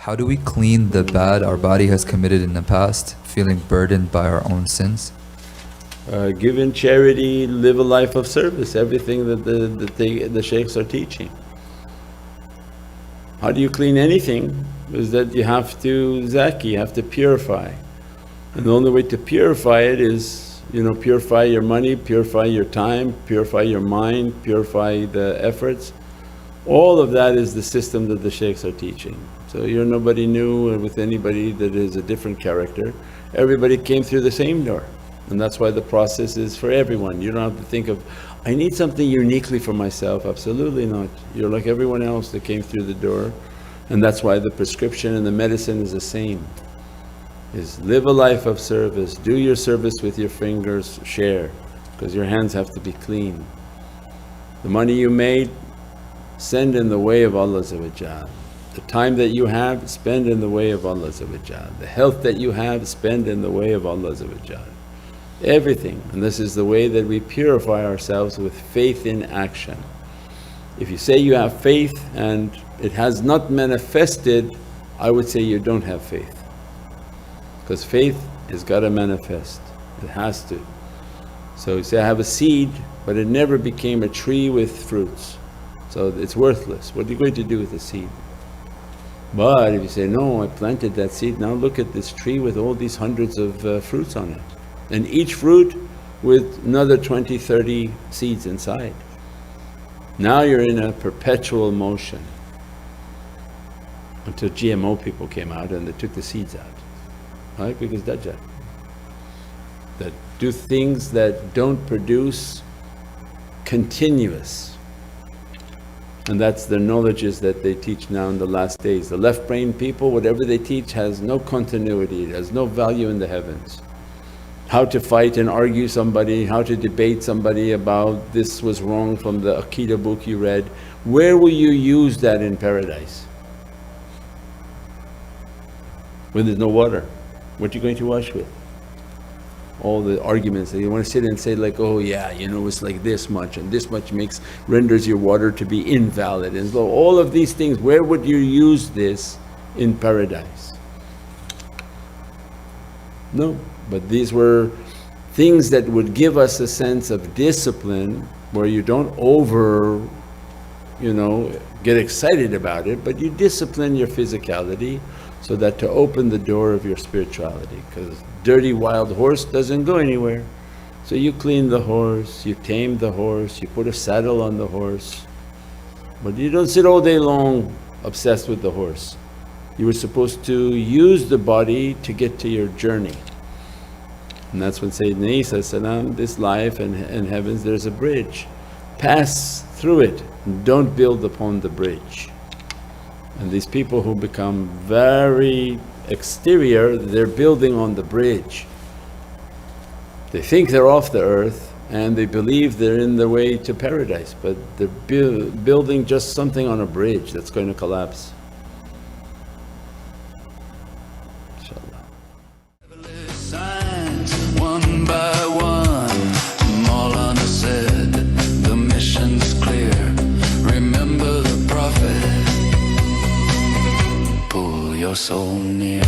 How do we clean the bad our body has committed in the past, feeling burdened by our own sins? Give in charity, live a life of service, everything that the shaykhs are teaching. How do you clean anything? Is that you have to zaki, you have to purify. And the only way to purify it is, purify your money, purify your time, purify your mind, purify the efforts. All of that is the system that the shaykhs are teaching. So you're nobody new with anybody that is a different character. Everybody came through the same door, and that's why the process is for everyone. You don't have to think of, I need something uniquely for myself. Absolutely not. You're like everyone else that came through the door, and that's why the prescription and the medicine is the same. Is live a life of service, do your service with your fingers, share, because your hands have to be clean. The money you made, send in the way of Allah. The time that you have, spend in the way of Allah. The health that you have, spend in the way of Allah. Everything. And this is the way that we purify ourselves, with faith in action. If you say you have faith and it has not manifested, I would say you don't have faith, because faith has got to manifest, it has to. So you say, I have a seed but it never became a tree with fruits, so it's worthless. What are you going to do with the seed? But if you say, no, I planted that seed, now look at this tree with all these hundreds of fruits on it, and each fruit with another 20, 30 seeds inside. Now you're in a perpetual motion, until GMO people came out and they took the seeds out, right? Because Dajjal, that do things that don't produce continuous. And that's the knowledges that they teach now in the last days. The left brain people, whatever they teach has no continuity, it has no value in the heavens. How to fight and argue somebody, how to debate somebody about this was wrong from the Aqeedah book you read. Where will you use that in paradise? When there's no water, what are you going to wash with? All the arguments that you want to sit and say like, oh yeah, it's like this much and this much renders your water to be invalid, and so all of these things, where would you use this in paradise? No, but these were things that would give us a sense of discipline, where you don't get excited about it, but you discipline your physicality, so that to open the door of your spirituality. Because dirty wild horse doesn't go anywhere. So you clean the horse, you tame the horse, you put a saddle on the horse, but you don't sit all day long obsessed with the horse. You were supposed to use the body to get to your journey. And that's when Sayyidina Isa, this life and heavens, there's a bridge. Pass through it, don't build upon the bridge. And these people who become very exterior, they're building on the bridge. They think they're off the earth and they believe they're in the way to paradise, but they're building just something on a bridge that's going to collapse. Signs, one by one, Mawlana said, the mission's clear. Remember the Prophet, pull your soul near.